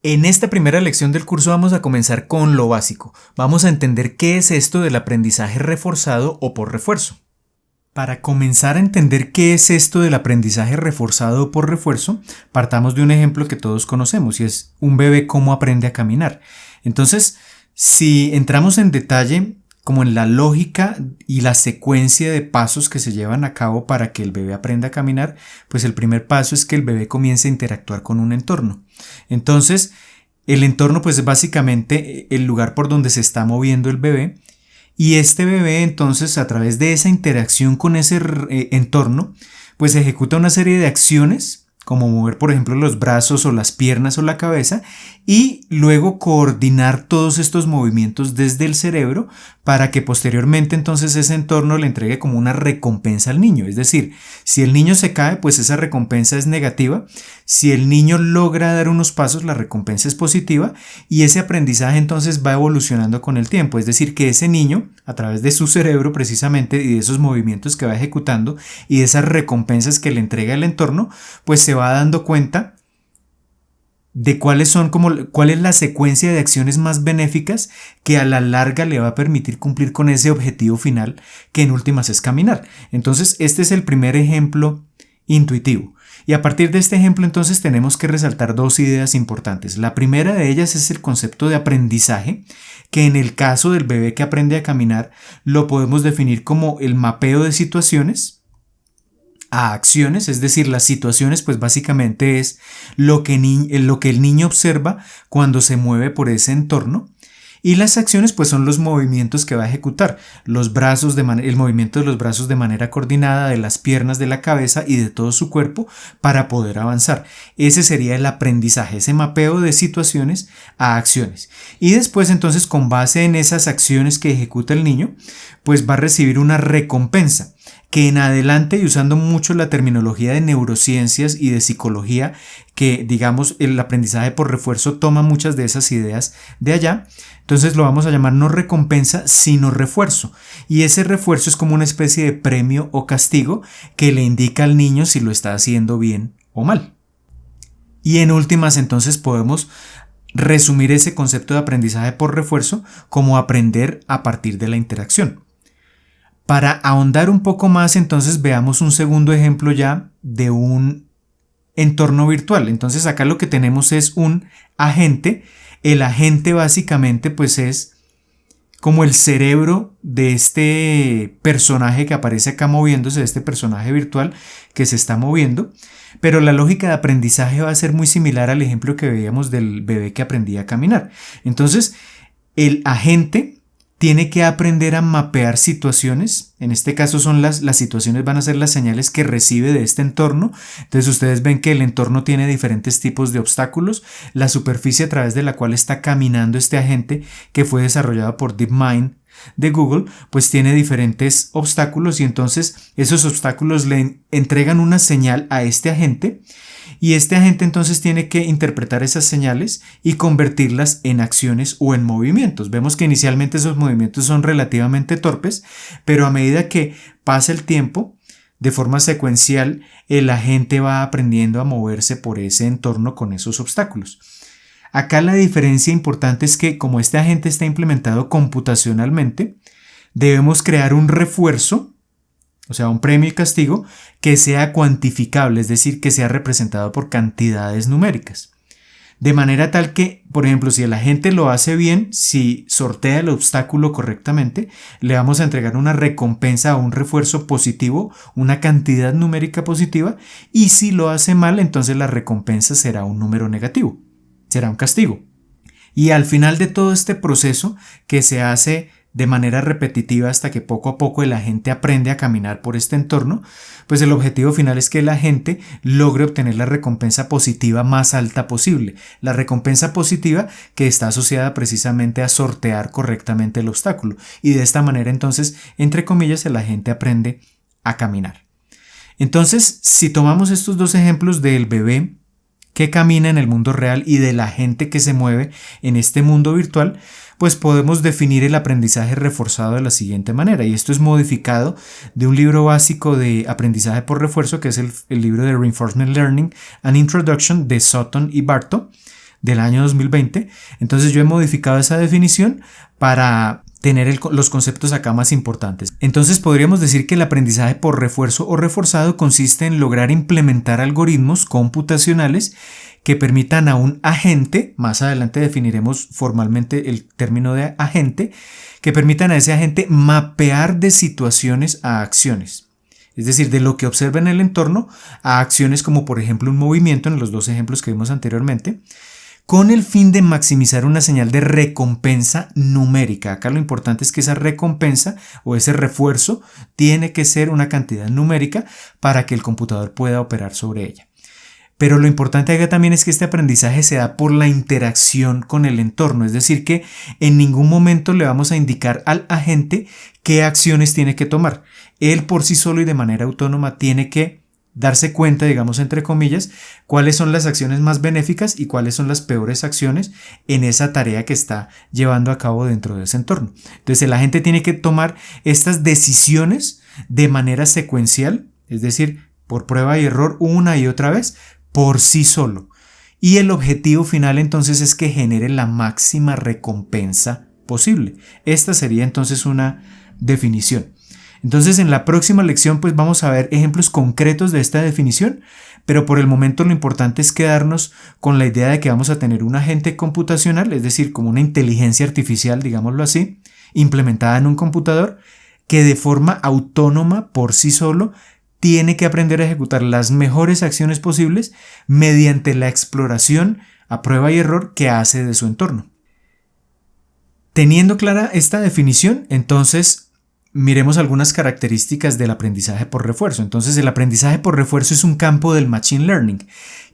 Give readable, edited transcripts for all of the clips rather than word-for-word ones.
En esta primera lección del curso vamos a comenzar con lo básico. Vamos a entender qué es esto del aprendizaje reforzado o por refuerzo. Para comenzar a entender qué es esto del aprendizaje reforzado o por refuerzo, partamos de un ejemplo que todos conocemos y es un bebé cómo aprende a caminar. Entonces, si entramos en detalle como en la lógica y la secuencia de pasos que se llevan a cabo para que el bebé aprenda a caminar, pues el primer paso es que el bebé comience a interactuar con un entorno. Entonces, el entorno pues es básicamente el lugar por donde se está moviendo el bebé y este bebé entonces a través de esa interacción con ese entorno pues ejecuta una serie de acciones como mover por ejemplo los brazos o las piernas o la cabeza y luego coordinar todos estos movimientos desde el cerebro para que posteriormente entonces ese entorno le entregue como una recompensa al niño. Es decir, si el niño se cae, pues esa recompensa es negativa. Si el niño logra dar unos pasos, la recompensa es positiva y ese aprendizaje entonces va evolucionando con el tiempo. Es decir, que ese niño, a través de su cerebro precisamente y de esos movimientos que va ejecutando y de esas recompensas que le entrega el entorno, pues se va dando cuenta de cuál es la secuencia de acciones más benéficas que a la larga le va a permitir cumplir con ese objetivo final que en últimas es caminar. Entonces este es el primer ejemplo intuitivo. Y a partir de este ejemplo entonces tenemos que resaltar dos ideas importantes. La primera de ellas es el concepto de aprendizaje, que en el caso del bebé que aprende a caminar lo podemos definir como el mapeo de situaciones a acciones, es decir, las situaciones pues básicamente es lo que el niño observa cuando se mueve por ese entorno y las acciones pues son los movimientos que va a ejecutar, el movimiento de los brazos de manera coordinada, de las piernas, de la cabeza y de todo su cuerpo para poder avanzar. Ese sería el aprendizaje, ese mapeo de situaciones a acciones. Y después entonces con base en esas acciones que ejecuta el niño pues va a recibir una recompensa que en adelante, y usando mucho la terminología de neurociencias y de psicología, que digamos el aprendizaje por refuerzo toma muchas de esas ideas de allá, entonces lo vamos a llamar no recompensa sino refuerzo, y ese refuerzo es como una especie de premio o castigo que le indica al niño si lo está haciendo bien o mal. Y en últimas entonces podemos resumir ese concepto de aprendizaje por refuerzo como aprender a partir de la interacción. Para ahondar un poco más, entonces veamos un segundo ejemplo ya de un entorno virtual. Entonces acá lo que tenemos es un agente. El agente básicamente pues es como el cerebro de este personaje que aparece acá moviéndose, de este personaje virtual que se está moviendo. Pero la lógica de aprendizaje va a ser muy similar al ejemplo que veíamos del bebé que aprendía a caminar. Entonces el agente tiene que aprender a mapear situaciones. En este caso son las situaciones, van a ser las señales que recibe de este entorno. Entonces ustedes ven que el entorno tiene diferentes tipos de obstáculos. La superficie a través de la cual está caminando este agente, que fue desarrollado por DeepMind de Google, pues tiene diferentes obstáculos y entonces esos obstáculos le entregan una señal a este agente y este agente entonces tiene que interpretar esas señales y convertirlas en acciones o en movimientos. Vemos que inicialmente esos movimientos son relativamente torpes, pero a medida que pasa el tiempo, de forma secuencial, el agente va aprendiendo a moverse por ese entorno con esos obstáculos. Acá la diferencia importante es que como este agente está implementado computacionalmente, debemos crear un refuerzo, o sea, un premio y castigo que sea cuantificable, es decir, que sea representado por cantidades numéricas. De manera tal que, por ejemplo, si el agente lo hace bien, si sortea el obstáculo correctamente, le vamos a entregar una recompensa o un refuerzo positivo, una cantidad numérica positiva, y si lo hace mal, entonces la recompensa será un número negativo, será un castigo. Y al final de todo este proceso que se hace de manera repetitiva hasta que poco a poco el agente aprende a caminar por este entorno, pues el objetivo final es que el agente logre obtener la recompensa positiva más alta posible. La recompensa positiva que está asociada precisamente a sortear correctamente el obstáculo. Y de esta manera entonces, entre comillas, el agente aprende a caminar. Entonces, si tomamos estos dos ejemplos del bebé que camina en el mundo real y de la gente que se mueve en este mundo virtual, pues podemos definir el aprendizaje reforzado de la siguiente manera, y esto es modificado de un libro básico de aprendizaje por refuerzo que es el libro de Reinforcement Learning, An Introduction de Sutton y Barto, del año 2020. Entonces yo he modificado esa definición para tener los conceptos acá más importantes. Entonces podríamos decir que el aprendizaje por refuerzo o reforzado consiste en lograr implementar algoritmos computacionales que permitan a un agente, más adelante definiremos formalmente el término de agente, que permitan a ese agente mapear de situaciones a acciones. Es decir, de lo que observa en el entorno a acciones como por ejemplo un movimiento en los dos ejemplos que vimos anteriormente, con el fin de maximizar una señal de recompensa numérica. Acá lo importante es que esa recompensa o ese refuerzo tiene que ser una cantidad numérica para que el computador pueda operar sobre ella. Pero lo importante acá también es que este aprendizaje se da por la interacción con el entorno, es decir que en ningún momento le vamos a indicar al agente qué acciones tiene que tomar. Él por sí solo y de manera autónoma tiene que darse cuenta, digamos entre comillas, cuáles son las acciones más benéficas y cuáles son las peores acciones en esa tarea que está llevando a cabo dentro de ese entorno. Entonces el agente tiene que tomar estas decisiones de manera secuencial, es decir, por prueba y error una y otra vez, por sí solo. Y el objetivo final entonces es que genere la máxima recompensa posible. Esta sería entonces una definición. Entonces en la próxima lección pues vamos a ver ejemplos concretos de esta definición, pero por el momento lo importante es quedarnos con la idea de que vamos a tener un agente computacional, es decir, como una inteligencia artificial, digámoslo así, implementada en un computador que de forma autónoma por sí solo tiene que aprender a ejecutar las mejores acciones posibles mediante la exploración a prueba y error que hace de su entorno. Teniendo clara esta definición, entonces miremos algunas características del aprendizaje por refuerzo. Entonces el aprendizaje por refuerzo es un campo del Machine Learning.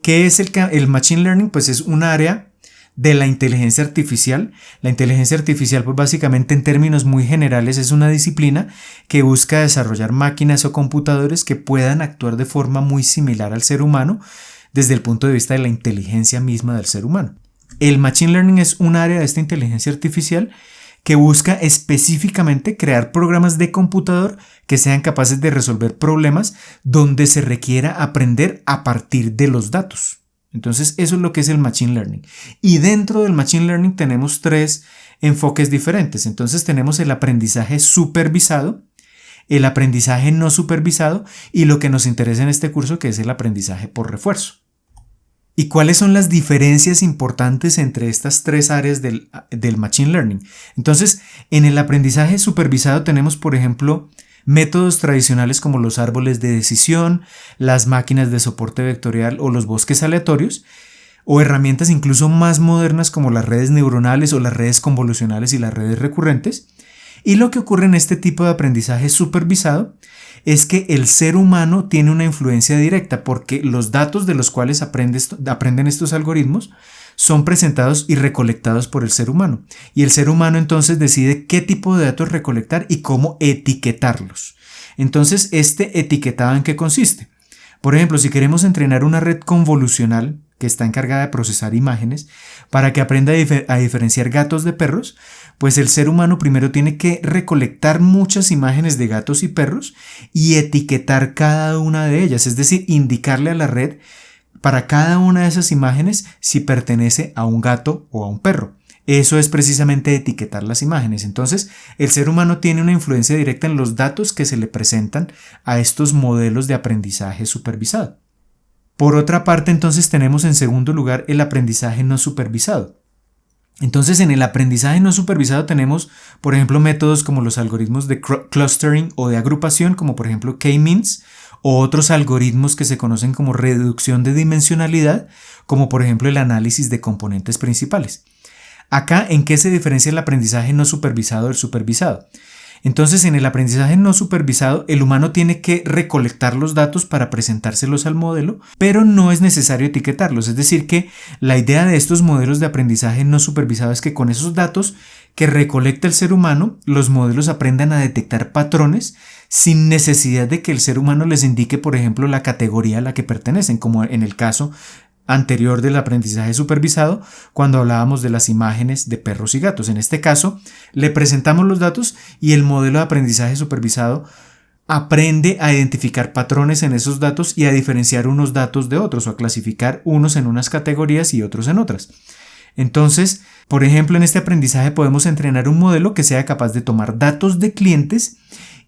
¿Qué es el Machine Learning? Pues es un área de la inteligencia artificial. La inteligencia artificial, pues básicamente en términos muy generales, es una disciplina que busca desarrollar máquinas o computadores que puedan actuar de forma muy similar al ser humano desde el punto de vista de la inteligencia misma del ser humano. El Machine Learning es un área de esta inteligencia artificial que busca específicamente crear programas de computador que sean capaces de resolver problemas donde se requiera aprender a partir de los datos. Entonces eso es lo que es el Machine Learning. Y dentro del Machine Learning tenemos tres enfoques diferentes. Entonces tenemos el aprendizaje supervisado, el aprendizaje no supervisado y lo que nos interesa en este curso que es el aprendizaje por refuerzo. ¿Y cuáles son las diferencias importantes entre estas tres áreas del Machine Learning? Entonces, en el aprendizaje supervisado tenemos, por ejemplo, métodos tradicionales como los árboles de decisión, las máquinas de soporte vectorial o los bosques aleatorios, o herramientas incluso más modernas como las redes neuronales o las redes convolucionales y las redes recurrentes. Y lo que ocurre en este tipo de aprendizaje supervisado es que el ser humano tiene una influencia directa porque los datos de los cuales aprenden estos algoritmos son presentados y recolectados por el ser humano. Y el ser humano entonces decide qué tipo de datos recolectar y cómo etiquetarlos. Entonces, ¿este etiquetado en qué consiste? Por ejemplo, si queremos entrenar una red convolucional que está encargada de procesar imágenes para que aprenda a diferenciar gatos de perros, pues el ser humano primero tiene que recolectar muchas imágenes de gatos y perros y etiquetar cada una de ellas, es decir, indicarle a la red para cada una de esas imágenes si pertenece a un gato o a un perro. Eso es precisamente etiquetar las imágenes. Entonces, el ser humano tiene una influencia directa en los datos que se le presentan a estos modelos de aprendizaje supervisado. Por otra parte, entonces tenemos en segundo lugar el aprendizaje no supervisado. Entonces, en el aprendizaje no supervisado tenemos, por ejemplo, métodos como los algoritmos de clustering o de agrupación, como por ejemplo K-means, o otros algoritmos que se conocen como reducción de dimensionalidad, como por ejemplo el análisis de componentes principales. Acá, ¿en qué se diferencia el aprendizaje no supervisado del supervisado? Entonces, en el aprendizaje no supervisado, el humano tiene que recolectar los datos para presentárselos al modelo, pero no es necesario etiquetarlos. Es decir, que la idea de estos modelos de aprendizaje no supervisado es que con esos datos que recolecta el ser humano, los modelos aprendan a detectar patrones sin necesidad de que el ser humano les indique, por ejemplo, la categoría a la que pertenecen, como en el caso anterior del aprendizaje supervisado, cuando hablábamos de las imágenes de perros y gatos. En este caso, le presentamos los datos y el modelo de aprendizaje supervisado aprende a identificar patrones en esos datos y a diferenciar unos datos de otros o a clasificar unos en unas categorías y otros en otras. Entonces, por ejemplo, en este aprendizaje podemos entrenar un modelo que sea capaz de tomar datos de clientes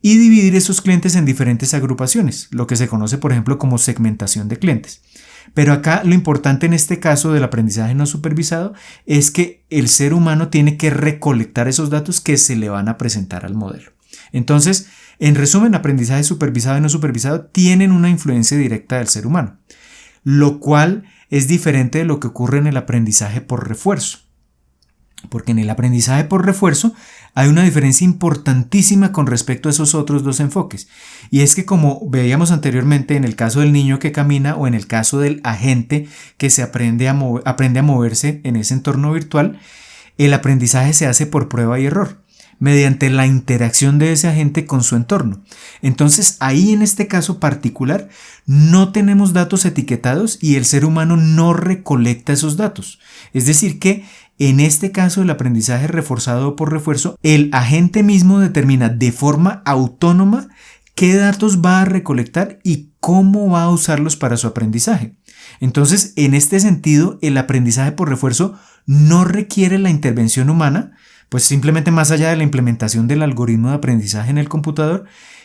y dividir esos clientes en diferentes agrupaciones, lo que se conoce, por ejemplo, como segmentación de clientes. Pero acá lo importante en este caso del aprendizaje no supervisado es que el ser humano tiene que recolectar esos datos que se le van a presentar al modelo. Entonces, en resumen, aprendizaje supervisado y no supervisado tienen una influencia directa del ser humano, lo cual es diferente de lo que ocurre en el aprendizaje por refuerzo. Porque en el aprendizaje por refuerzo hay una diferencia importantísima con respecto a esos otros dos enfoques. Y es que, como veíamos anteriormente en el caso del niño que camina o en el caso del agente que se aprende a moverse en ese entorno virtual, el aprendizaje se hace por prueba y error, mediante la interacción de ese agente con su entorno. Entonces, ahí en este caso particular no tenemos datos etiquetados y el ser humano no recolecta esos datos. Es decir que en este caso del aprendizaje reforzado por refuerzo, el agente mismo determina de forma autónoma qué datos va a recolectar y cómo va a usarlos para su aprendizaje. Entonces, en este sentido, el aprendizaje por refuerzo no requiere la intervención humana, pues simplemente más allá de la implementación del algoritmo de aprendizaje en el computador,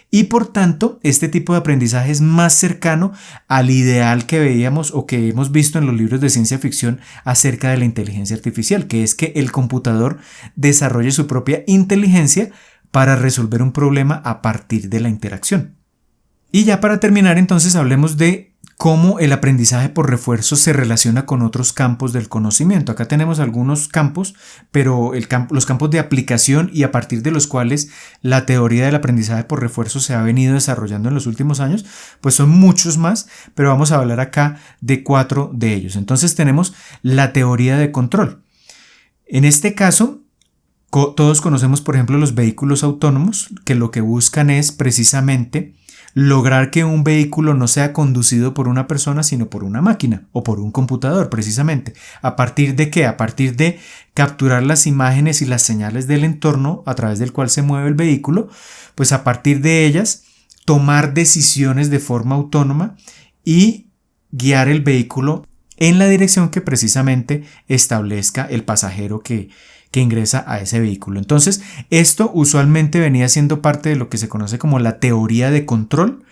y por tanto este tipo de aprendizaje es más cercano al ideal que veíamos o que hemos visto en los libros de ciencia ficción acerca de la inteligencia artificial, que es que el computador desarrolle su propia inteligencia para resolver un problema a partir de la interacción. Y ya para terminar, entonces hablemos de cómo el aprendizaje por refuerzo se relaciona con otros campos del conocimiento. Acá tenemos algunos campos, pero los campos de aplicación y a partir de los cuales la teoría del aprendizaje por refuerzo se ha venido desarrollando en los últimos años, pues son muchos más, pero vamos a hablar acá de 4 de ellos. Entonces tenemos la teoría de control. En este caso, todos conocemos, por ejemplo, los vehículos autónomos, que lo que buscan es precisamente lograr que un vehículo no sea conducido por una persona, sino por una máquina o por un computador, precisamente. ¿A partir de qué? A partir de capturar las imágenes y las señales del entorno a través del cual se mueve el vehículo, pues a partir de ellas tomar decisiones de forma autónoma y guiar el vehículo en la dirección que precisamente establezca el pasajero que ingresa a ese vehículo. Entonces, esto usualmente venía siendo parte de lo que se conoce como la teoría de control,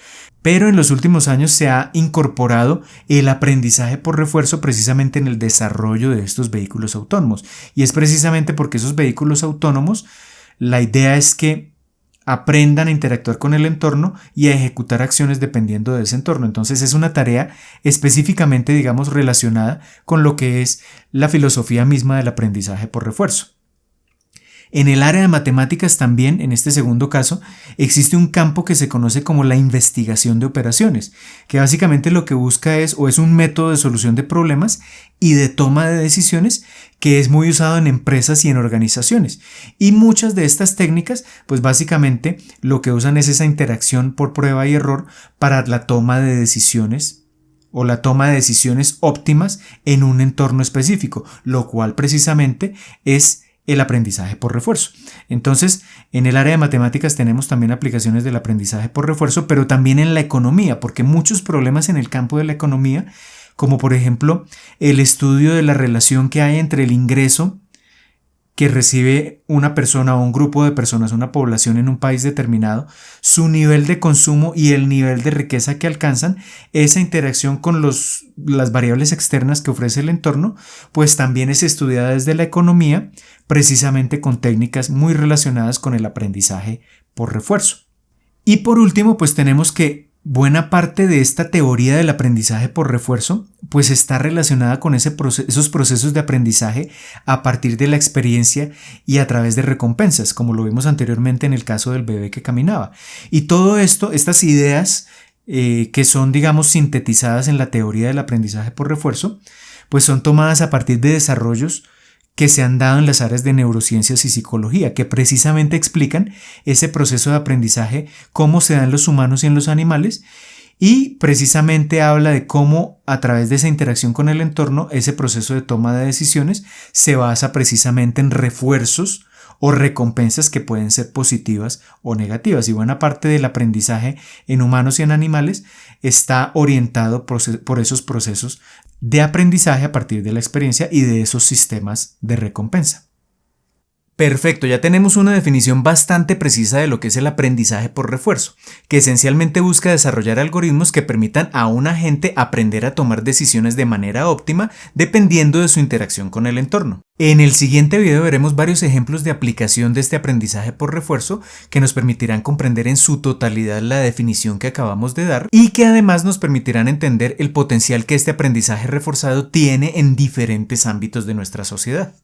pero en los últimos años se ha incorporado el aprendizaje por refuerzo precisamente en el desarrollo de estos vehículos autónomos. Y es precisamente porque esos vehículos autónomos, la idea es que aprendan a interactuar con el entorno y a ejecutar acciones dependiendo de ese entorno. Entonces es una tarea específicamente, digamos, relacionada con lo que es la filosofía misma del aprendizaje por refuerzo. En el área de matemáticas también, en este segundo caso, existe un campo que se conoce como la investigación de operaciones, que básicamente lo que busca es un método de solución de problemas y de toma de decisiones que es muy usado en empresas y en organizaciones. Y muchas de estas técnicas, pues básicamente lo que usan es esa interacción por prueba y error para la toma de decisiones o la toma de decisiones óptimas en un entorno específico, lo cual precisamente es el aprendizaje por refuerzo. Entonces, en el área de matemáticas tenemos también aplicaciones del aprendizaje por refuerzo, pero también en la economía, porque muchos problemas en el campo de la economía, como por ejemplo el estudio de la relación que hay entre el ingreso que recibe una persona o un grupo de personas, una población en un país determinado, su nivel de consumo y el nivel de riqueza que alcanzan, esa interacción con las variables externas que ofrece el entorno, pues también es estudiada desde la economía, precisamente con técnicas muy relacionadas con el aprendizaje por refuerzo. Y por último, pues tenemos que buena parte de esta teoría del aprendizaje por refuerzo pues está relacionada con esos procesos de aprendizaje a partir de la experiencia y a través de recompensas, como lo vimos anteriormente en el caso del bebé que caminaba. Y todo esto, estas ideas que son, digamos, sintetizadas en la teoría del aprendizaje por refuerzo, pues son tomadas a partir de desarrollos que se han dado en las áreas de neurociencias y psicología, que precisamente explican ese proceso de aprendizaje, cómo se da en los humanos y en los animales, y precisamente habla de cómo a través de esa interacción con el entorno, ese proceso de toma de decisiones se basa precisamente en refuerzos o recompensas que pueden ser positivas o negativas. Y buena parte del aprendizaje en humanos y en animales está orientado por esos procesos de aprendizaje a partir de la experiencia y de esos sistemas de recompensa. Perfecto, ya tenemos una definición bastante precisa de lo que es el aprendizaje por refuerzo, que esencialmente busca desarrollar algoritmos que permitan a un agente aprender a tomar decisiones de manera óptima dependiendo de su interacción con el entorno. En el siguiente video veremos varios ejemplos de aplicación de este aprendizaje por refuerzo que nos permitirán comprender en su totalidad la definición que acabamos de dar y que además nos permitirán entender el potencial que este aprendizaje reforzado tiene en diferentes ámbitos de nuestra sociedad.